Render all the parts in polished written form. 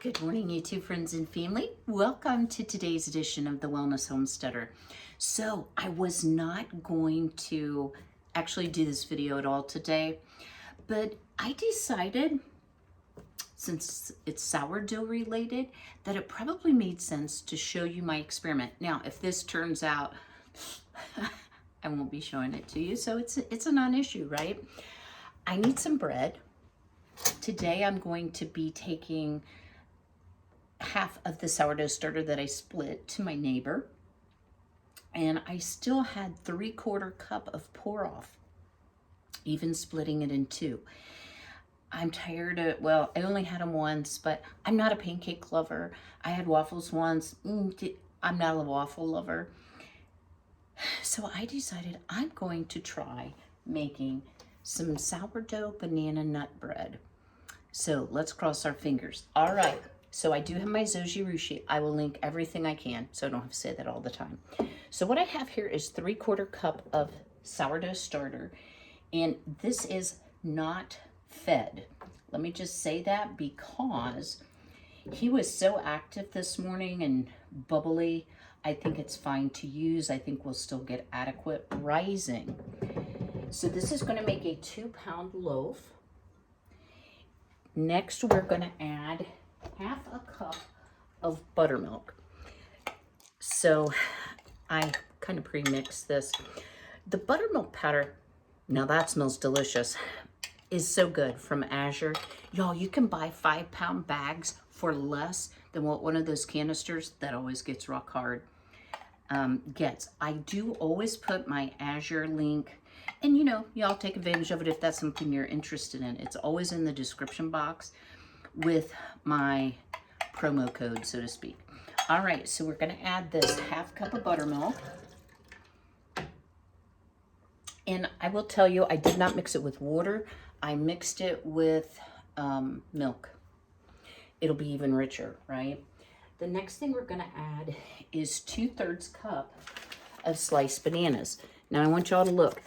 Good morning, YouTube friends and family. Welcome to today's edition of the Wellness Homesteader. So I was not going to actually do this video at all today, but I decided, since it's sourdough related, that it probably made sense to show you my experiment. Now, if this turns out, I won't be showing it to you, so it's a non-issue, right? I need some bread. Today I'm going to be taking half of the sourdough starter that I split to my neighbor, and I still had 3/4 cup of pour off, even splitting it in two. I'm tired of, well, I only had them once, but I'm not a pancake lover. I had waffles once. I'm not a waffle lover. So I decided I'm going to try making some sourdough banana nut bread. So let's cross our fingers. All right. So I do have my zojirushi. I will link everything I can, so I don't have to say that all the time. So what I have here is 3/4 cup of sourdough starter, and this is not fed. Let me just say that because he was so active this morning and bubbly. I think it's fine to use. I think we'll still get adequate rising. So this is going to make a 2-pound loaf. Next, we're going to add half a cup of buttermilk. So I kind of pre-mixed this. The buttermilk powder, now that smells delicious, is so good, from Azure. Y'all, you can buy 5-pound bags for less than what one of those canisters that always gets rock hard gets. I do always put my Azure link, and y'all take advantage of it if that's something you're interested in. It's always in the description box with my promo code, so to speak. All right, so we're going to add this half cup of buttermilk. And I will tell you, I did not mix it with water. I mixed it with milk. It'll be even richer, right? The next thing we're going to add is 2/3 cup of sliced bananas. Now I want y'all to look.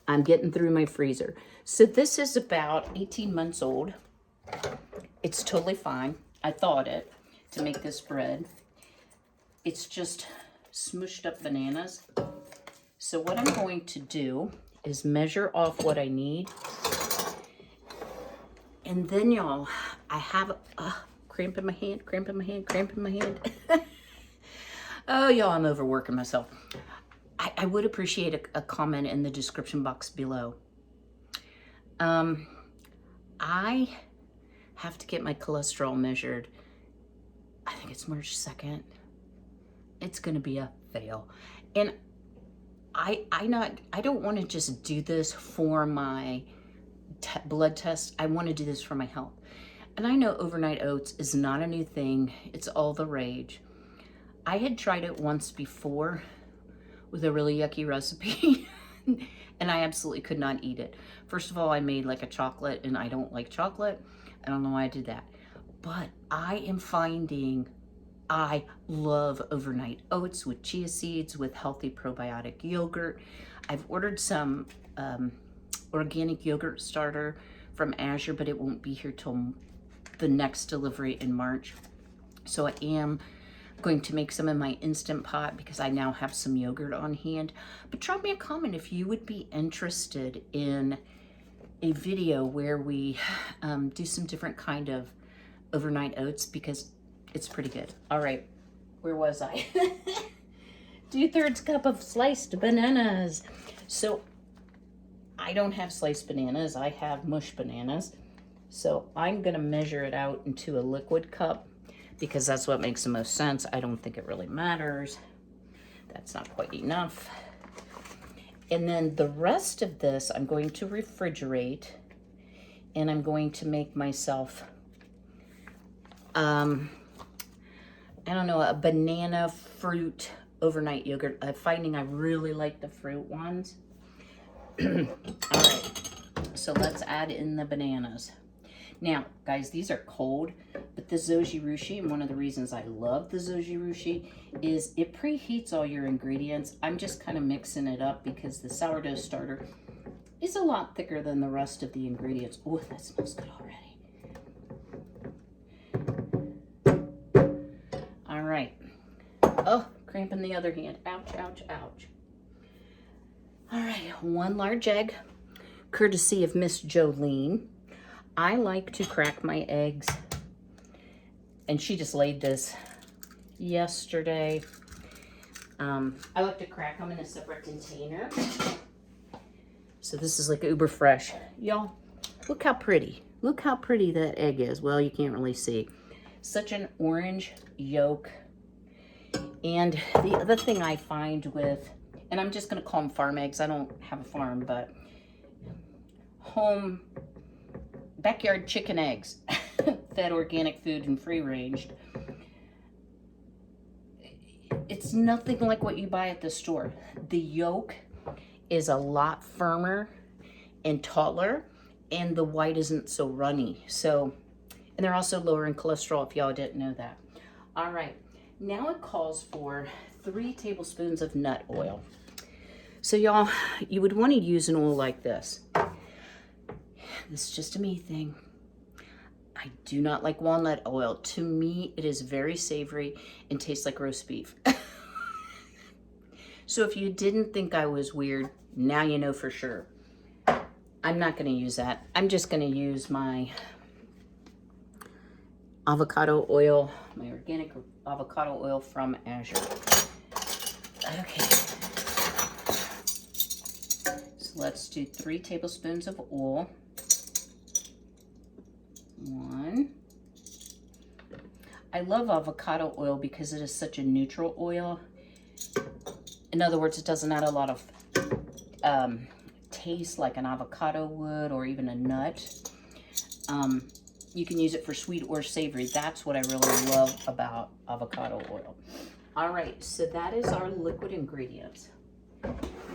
I'm getting through my freezer. So this is about 18 months old. It's totally fine. I thawed it to make this bread. It's just smushed up bananas. So what I'm going to do is measure off what I need. And then, y'all, I have a cramp in my hand, cramp in my hand, cramp in my hand. Oh, y'all, I'm overworking myself. I would appreciate a comment in the description box below. I have to get my cholesterol measured. I think it's March 2nd. It's gonna be a fail. And I don't want to just do this for my blood test. I want to do this for my health. And I know overnight oats is not a new thing. It's all the rage. I had tried it once before with a really yucky recipe and I absolutely could not eat it. First of all, I made like a chocolate, and I don't like chocolate. I don't know why I did that. But I am finding I love overnight oats with chia seeds, with healthy probiotic yogurt. I've ordered some organic yogurt starter from Azure, but it won't be here till the next delivery in March. So I am going to make some in my Instant Pot because I now have some yogurt on hand. But drop me a comment if you would be interested in a video where we do some different kind of overnight oats, because it's pretty good. All right, where was I? 2/3 cup of sliced bananas. So I don't have sliced bananas, I have mushed bananas. So I'm gonna measure it out into a liquid cup because that's what makes the most sense. I don't think it really matters. That's not quite enough. And then the rest of this I'm going to refrigerate, and I'm going to make myself I don't know, a banana fruit overnight yogurt. I'm finding I really like the fruit ones. All right, so let's add in the bananas. Now, guys, these are cold, but the zojirushi, and one of the reasons I love the zojirushi is it preheats all your ingredients. I'm just kind of mixing it up because the sourdough starter is a lot thicker than the rest of the ingredients. Oh, that smells good already. cramp in the other hand. Ouch, ouch, ouch. All right, 1 large egg, courtesy of Miss Jolene. I like to crack my eggs, and she just laid this yesterday. I like to crack them in a separate container. So this is like uber fresh. Y'all, look how pretty. Look how pretty that egg is. Well, you can't really see. Such an orange yolk. And the other thing I find with, and I'm just going to call them farm eggs. I don't have a farm, but home backyard chicken eggs, fed organic food and free ranged. It's nothing like what you buy at the store. The yolk is a lot firmer and taller, and the white isn't so runny. So, and they're also lower in cholesterol, if y'all didn't know that. All right, now it calls for 3 tablespoons of nut oil. So y'all, you would want to use an oil like this. This is just a me thing. I do not like walnut oil. To me, it is very savory and tastes like roast beef. So if you didn't think I was weird, now you know for sure. I'm not going to use that. I'm just going to use my avocado oil, my organic avocado oil from Azure. Okay. So let's do 3 tablespoons of oil. 1. I love avocado oil because it is such a neutral oil. In other words, it doesn't add a lot of taste like an avocado would, or even a nut. You can use it for sweet or savory. That's what I really love about avocado oil. All right, so that is our liquid ingredients.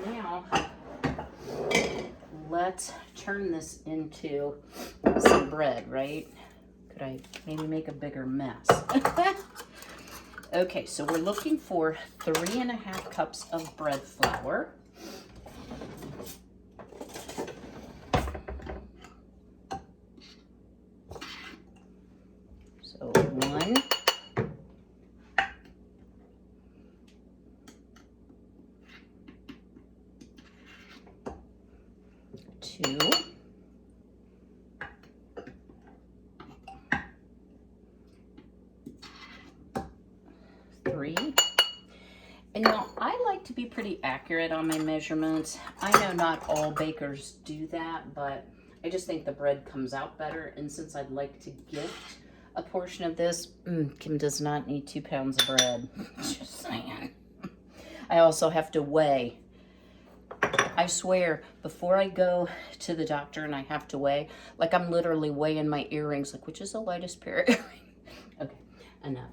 Now, let's turn this into some bread, right? Could I maybe make a bigger mess? Okay, so we're looking for 3½ cups of bread flour. So 1, 2, 3. And now I like to be pretty accurate on my measurements. I know not all bakers do that, but I just think the bread comes out better. And since I'd like to gift a portion of this, Kim does not need 2 pounds of bread. Just saying. I also have to weigh. I swear, before I go to the doctor and I have to weigh, like I'm literally weighing my earrings, like which is the lightest pair of earrings. Okay, enough.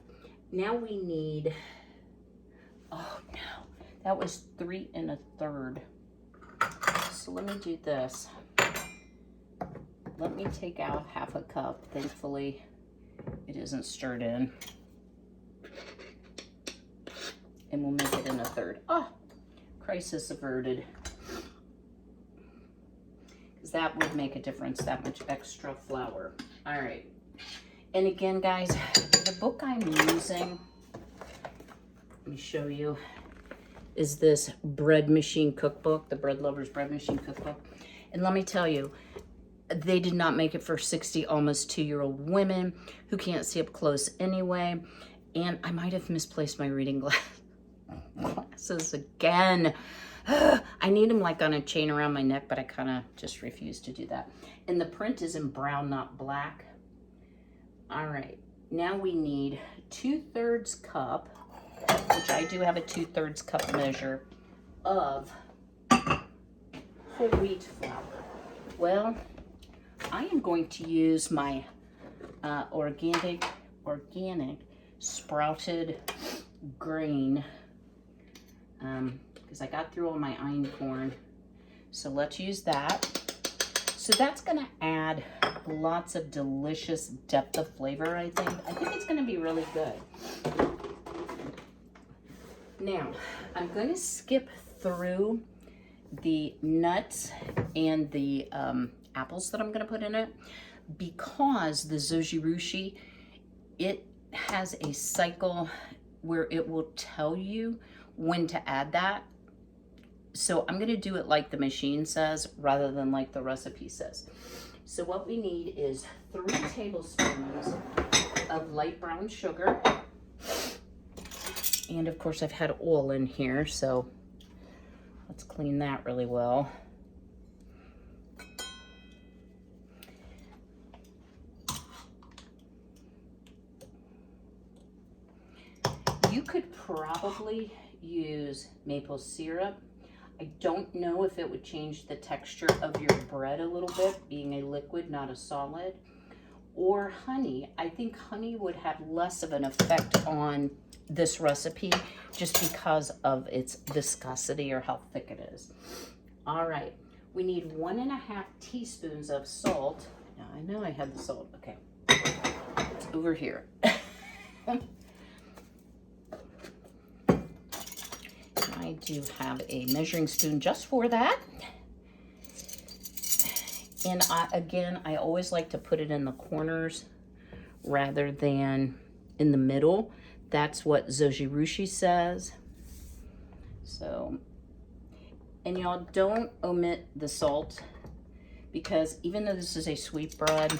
Now we need, oh no, that was 3 1/3. So let me do this. Let me take out ½ a cup. Thankfully, it isn't stirred in. And we'll make it in 1/3. Oh, crisis averted. Because that would make a difference, that much extra flour. All right. And again, guys, the book I'm using, let me show you, is this Bread Machine Cookbook, the Bread Lovers Bread Machine Cookbook. And let me tell you, they did not make it for 60, almost 2-year-old women who can't see up close anyway. And I might have misplaced my reading glasses again. I need them like on a chain around my neck, but I kind of just refuse to do that. And the print is in brown, not black. All right, now we need 2/3 cup, which I do have a 2/3 cup measure of whole wheat flour. Well, I am going to use my organic sprouted grain because I got through all my einkorn. So let's use that. So that's gonna add lots of delicious depth of flavor, I think. I think it's gonna be really good. Now, I'm gonna skip through the nuts and the apples that I'm gonna put in it because the zojirushi, it has a cycle where it will tell you when to add that. So I'm gonna do it like the machine says rather than like the recipe says. So what we need is 3 tablespoons of light brown sugar. And of course I've had oil in here, so let's clean that really well. You could probably use maple syrup. I don't know if it would change the texture of your bread a little bit, being a liquid, not a solid. Or honey. I think honey would have less of an effect on this recipe just because of its viscosity or how thick it is. All right, we need 1.5 teaspoons of salt. Now, I know I had the salt. Okay, it's over here. I do have a measuring spoon just for that. And again, I always like to put it in the corners rather than in the middle. That's what Zojirushi says. So, and y'all don't omit the salt, because even though this is a sweet bread,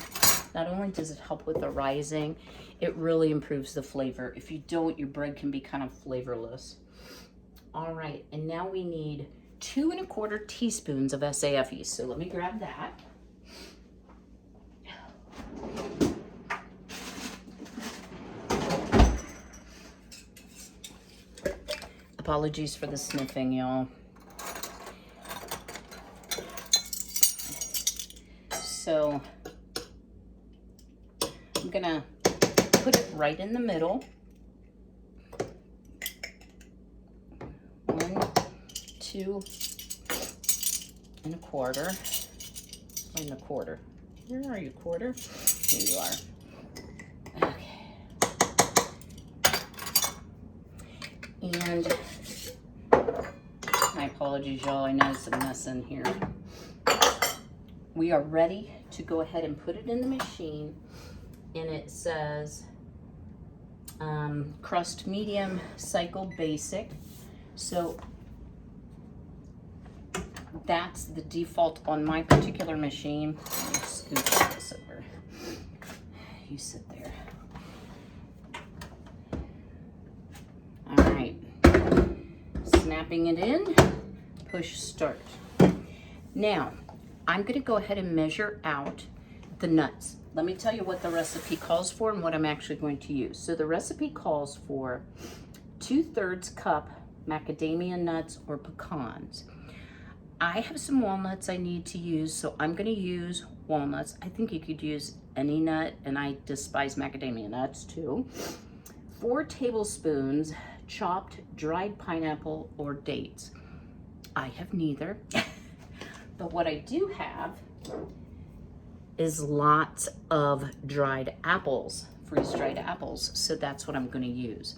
not only does it help with the rising, it really improves the flavor. If you don't, your bread can be kind of flavorless. All right, and now we need 2¼ teaspoons of SAFE. So let me grab that. Apologies for the sniffing, y'all. So I'm gonna put it right in the middle. 1, 2¼ and a quarter. Where are you, quarter? Here you are. Okay. And my apologies, y'all. I know it's a mess in here. We are ready to go ahead and put it in the machine. And it says crust medium, cycle basic. So that's the default on my particular machine. Let me scoot this over. You sit there. All right. Snapping it in, push start. Now, I'm gonna go ahead and measure out the nuts. Let me tell you what the recipe calls for and what I'm actually going to use. So the recipe calls for 2/3 cup macadamia nuts or pecans. I have some walnuts I need to use, so I'm gonna use walnuts. I think you could use any nut, and I despise macadamia nuts too. 4 tablespoons chopped dried pineapple or dates. I have neither, but what I do have is lots of dried apples, freeze-dried apples, so that's what I'm gonna use.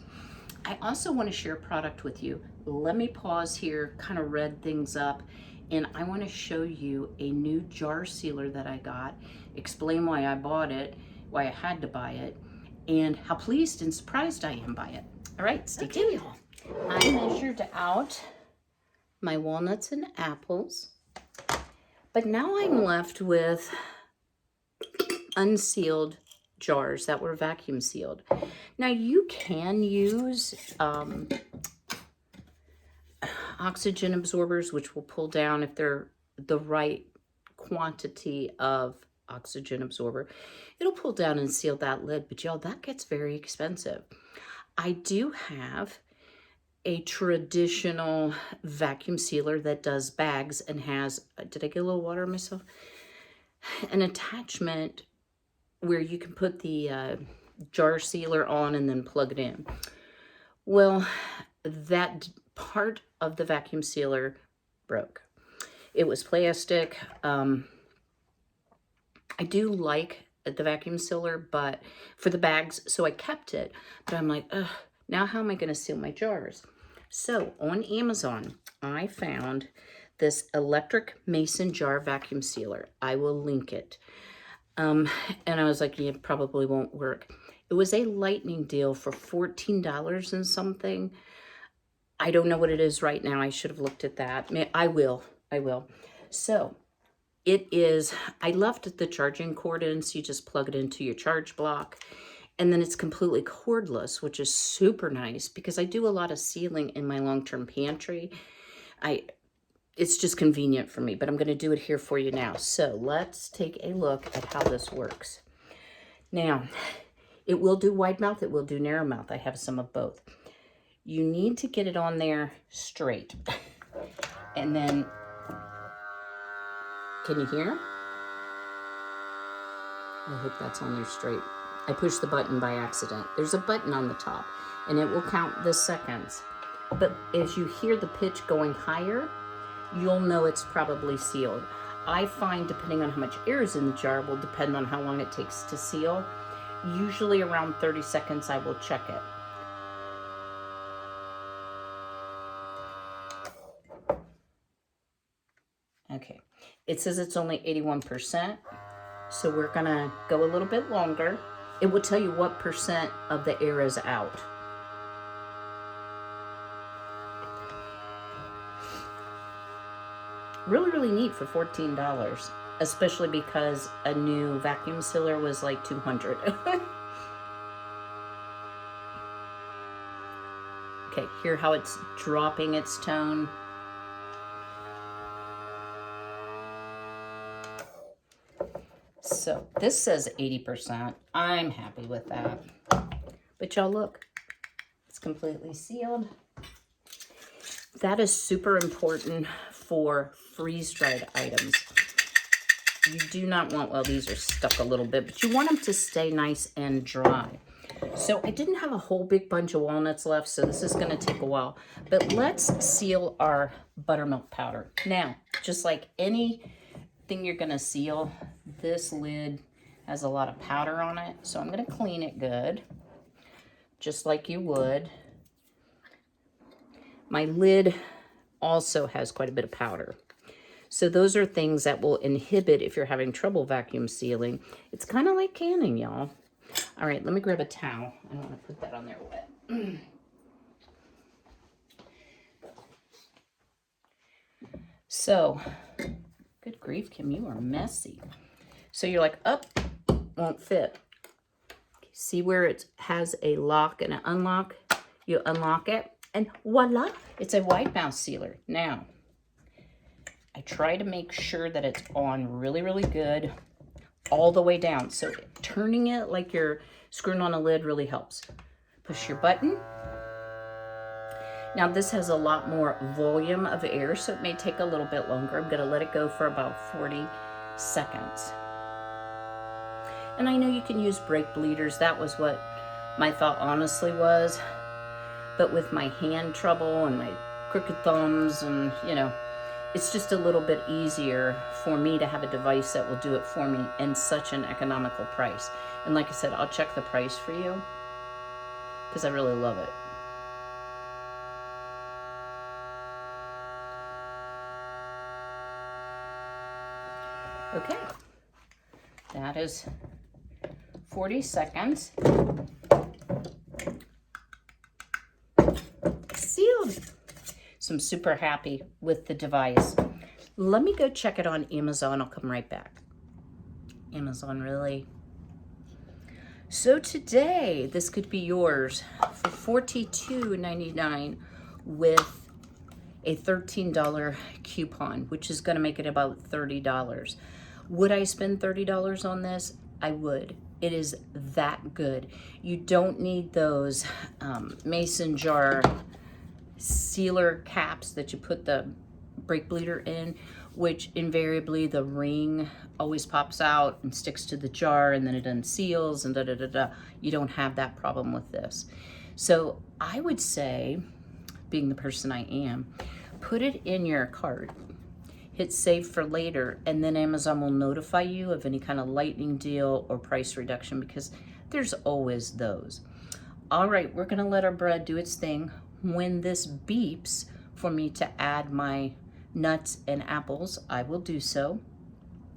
I also wanna share a product with you. Let me pause here, kind of read things up, and I wanna show you a new jar sealer that I got, explain why I bought it, why I had to buy it, and how pleased and surprised I am by it. All right, stay tuned. I measured out my walnuts and apples, but now I'm left with unsealed jars that were vacuum sealed. Now you can use oxygen absorbers, which will pull down if they're the right quantity of oxygen absorber. It'll pull down and seal that lid, but y'all, that gets very expensive. I do have a traditional vacuum sealer that does bags and has, did I get a little water on myself? An attachment where you can put the jar sealer on and then plug it in. Well, that part of the vacuum sealer broke. It was plastic. I do like the vacuum sealer, but for the bags, so I kept it. But I'm like, ugh, now how am I gonna seal my jars? So on Amazon, I found this electric mason jar vacuum sealer. I will link it. And I was like, yeah, it probably won't work. It was a lightning deal for $14 and something. I don't know what it is right now. I should have looked at that. I will. So it is, I left the charging cord in, so you just plug it into your charge block. And then it's completely cordless, which is super nice because I do a lot of sealing in my long-term pantry. It's just convenient for me, but I'm going to do it here for you now. So let's take a look at how this works. Now, it will do wide mouth, it will do narrow mouth. I have some of both. You need to get it on there straight. And then, can you hear? I hope that's on there straight. I pushed the button by accident. There's a button on the top, and it will count the seconds. But as you hear the pitch going higher, you'll know it's probably sealed. I find, depending on how much air is in the jar, will depend on how long it takes to seal. Usually around 30 seconds, I will check it. Okay, it says it's only 81%, so we're gonna go a little bit longer. It will tell you what percent of the air is out. Really, really neat for $14, especially because a new vacuum sealer was like $200. Okay, hear how it's dropping its tone. So this says 80%. I'm happy with that. But y'all look, it's completely sealed. That is super important for freeze-dried items. You do not want, well, these are stuck a little bit, but you want them to stay nice and dry. So I didn't have a whole big bunch of walnuts left, so this is gonna take a while. But let's seal our buttermilk powder. Now, just like anything you're gonna seal, this lid has a lot of powder on it, so I'm gonna clean it good, just like you would. My lid also has quite a bit of powder. So those are things that will inhibit if you're having trouble vacuum sealing. It's kind of like canning, y'all. All right, let me grab a towel. I don't want to put that on there wet. So, good grief, Kim, you are messy. So you're like, up, won't fit. See where it has a lock and an unlock? You unlock it, and voila, it's a wide mouth sealer. Now, I try to make sure that it's on really, really good all the way down. So turning it like you're screwing on a lid really helps. Push your button. Now this has a lot more volume of air, so it may take a little bit longer. I'm gonna let it go for about 40 seconds. And I know you can use brake bleeders. That was what my thought honestly was. But with my hand trouble and my crooked thumbs and, you know, it's just a little bit easier for me to have a device that will do it for me in such an economical price. And like I said, I'll check the price for you because I really love it. Okay, that is 40 seconds. Sealed. So I'm super happy with the device. Let me go check it on Amazon. I'll come right back. Amazon, really? So today, this could be yours for $42.99 with a $13 coupon, which is going to make it about $30. Would I spend $30 on this? I would. It is that good. You don't need those mason jar sealer caps that you put the brake bleeder in, which invariably the ring always pops out and sticks to the jar and then it unseals and da-da-da-da. You don't have that problem with this. So I would say, being the person I am, put it in your cart, hit save for later, and then Amazon will notify you of any kind of lightning deal or price reduction because there's always those. All right, we're gonna let our bread do its thing. When this beeps for me to add my nuts and apples, I will do so.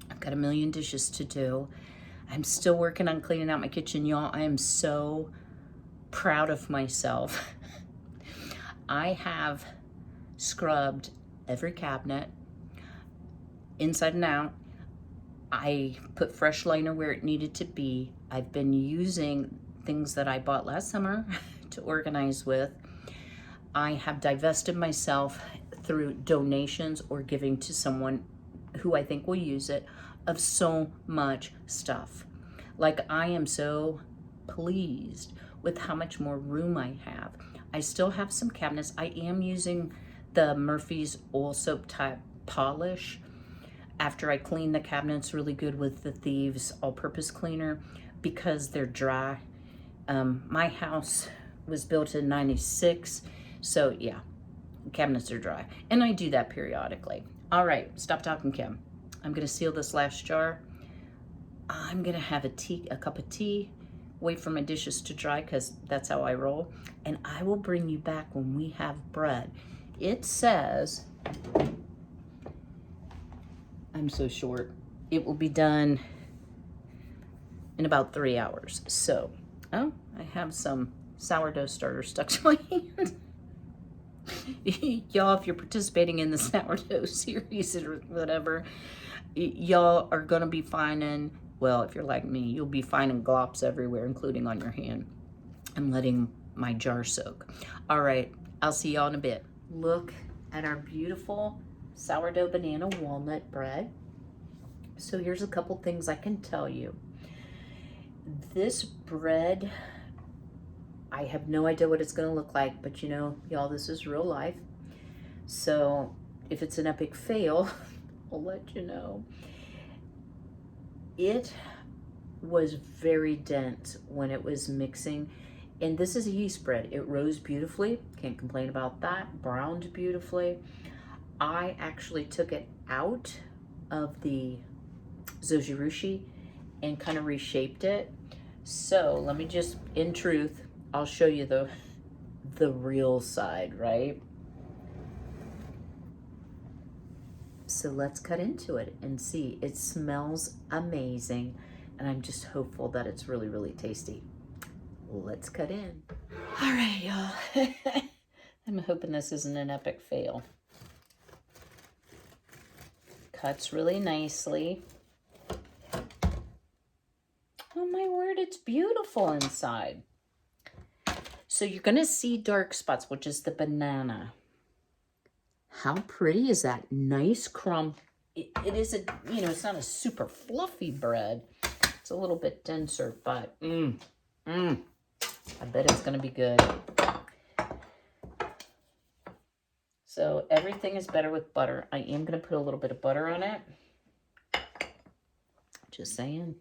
I've got a million dishes to do. I'm still working on cleaning out my kitchen, y'all. I am so proud of myself. I have scrubbed every cabinet inside and out. I put fresh liner where it needed to be. I've been using things that I bought last summer to organize with. I have divested myself through donations or giving to someone who I think will use it of so much stuff. Like, I am so pleased with how much more room I have. I still have some cabinets. I am using the Murphy's Oil Soap type polish after I clean the cabinets really good with the Thieves all-purpose cleaner because they're dry. My house was built in '96, so yeah, cabinets are dry. And I do that periodically. All right, stop talking, Kim. I'm gonna seal this last jar. I'm gonna have a cup of tea, wait for my dishes to dry because that's how I roll. And I will bring you back when we have bread. It says, I'm so short, it will be done in about 3 hours. So, oh, I have some sourdough starter stuck to my hand. Y'all, if you're participating in the sourdough series or whatever, y'all are gonna be finding, well, if you're like me, you'll be finding glops everywhere, including on your hand. I'm letting my jar soak. All right, I'll see y'all in a bit. Look at our beautiful sourdough banana walnut bread. So here's a couple things I can tell you. This bread, I have no idea what it's gonna look like, but you know, y'all, this is real life. So if it's an epic fail, I'll let you know. It was very dense when it was mixing. And this is a yeast bread. It rose beautifully. Can't complain about that. Browned beautifully. I actually took it out of the zojirushi and kind of reshaped it. So let me just, in truth, I'll show you the real side, right? So let's cut into it and see. It smells amazing, and I'm just hopeful that it's really, really tasty. Let's cut in. All right, y'all. I'm hoping this isn't an epic fail. Cuts really nicely. Oh my word, it's beautiful inside. So you're gonna see dark spots, which is the banana. How pretty is that? Nice crumb. It is a, you know, it's not a super fluffy bread. It's a little bit denser, but I bet it's gonna be good. So everything is better with butter. I am gonna put a little bit of butter on it. Just saying.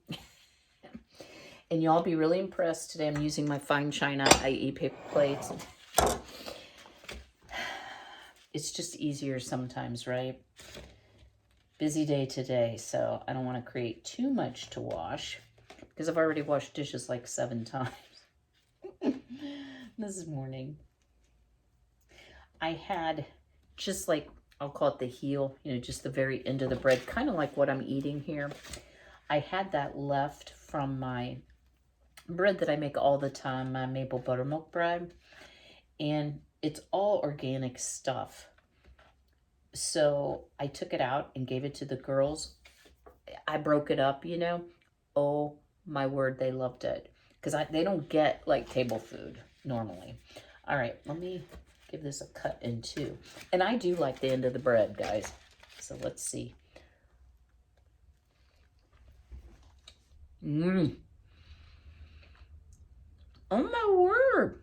And y'all be really impressed. Today I'm using my fine china IE paper plates. It's just easier sometimes, right? Busy day today, so I don't want to create too much to wash because I've already washed dishes like 7 times this morning. I had just like, I'll call it the heel, you know, just the very end of the bread, kind of like what I'm eating here. I had that left from my bread that I make all the time, my maple buttermilk bread, and it's all organic stuff. So I took it out and gave it to the girls. I broke it up, you know. Oh my word, they loved it because they don't get like table food normally. All right, let me give this a cut in two. And I do like the end of the bread, guys. So let's see. Oh my word.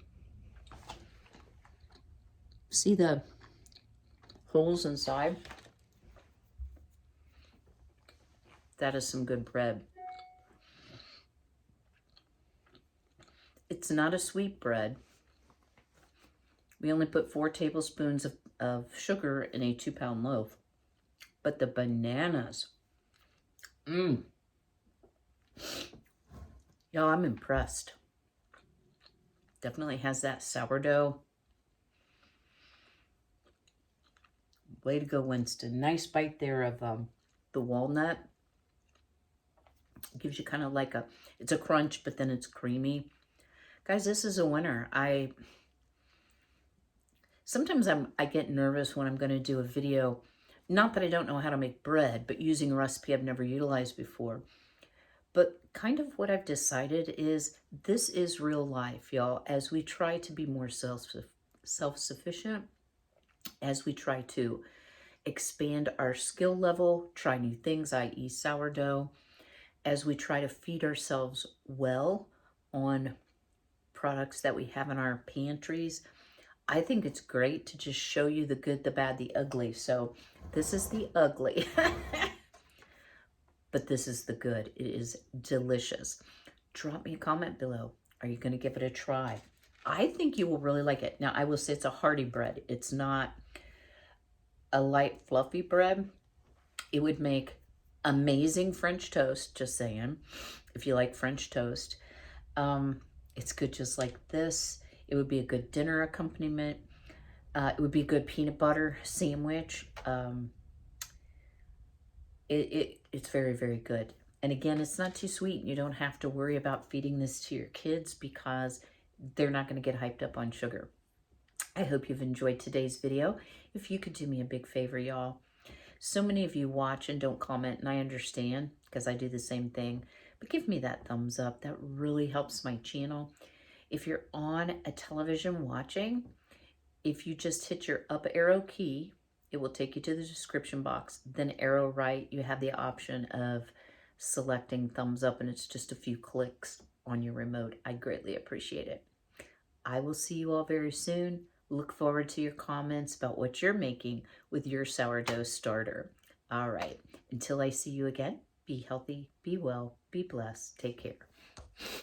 See the holes inside? That is some good bread. It's not a sweet bread. We only put 4 tablespoons of sugar in a 2-pound loaf. But the bananas, y'all, I'm impressed. Definitely has that sourdough. Way to go, Winston. Nice bite there of the walnut. It gives you kind of like it's a crunch, but then it's creamy. Guys, this is a winner. Sometimes I get nervous when I'm going to do a video. Not that I don't know how to make bread, but using a recipe I've never utilized before. But kind of what I've decided is this is real life, y'all. As we try to be more self-sufficient, as we try to expand our skill level, try new things, i.e. sourdough, as we try to feed ourselves well on products that we have in our pantries, I think it's great to just show you the good, the bad, the ugly. So this is the ugly, but this is the good. It is delicious. Drop me a comment below. Are you going to give it a try? I think you will really like it. Now, I will say it's a hearty bread. It's not a light, fluffy bread. It would make amazing French toast, just saying, if you like French toast. It's good just like this. It would be a good dinner accompaniment. It would be a good peanut butter sandwich. It's very, very good. And again, it's not too sweet. You don't have to worry about feeding this to your kids because they're not going to get hyped up on sugar. I hope you've enjoyed today's video. If you could do me a big favor, y'all. So many of you watch and don't comment, and I understand because I do the same thing. But give me that thumbs up. That really helps my channel. If you're on a television watching, if you just hit your up arrow key, it will take you to the description box. Then arrow right, you have the option of selecting thumbs up, and it's just a few clicks on your remote. I greatly appreciate it. I will see you all very soon. Look forward to your comments about what you're making with your sourdough starter. All right, until I see you again, be healthy, be well, be blessed. Take care.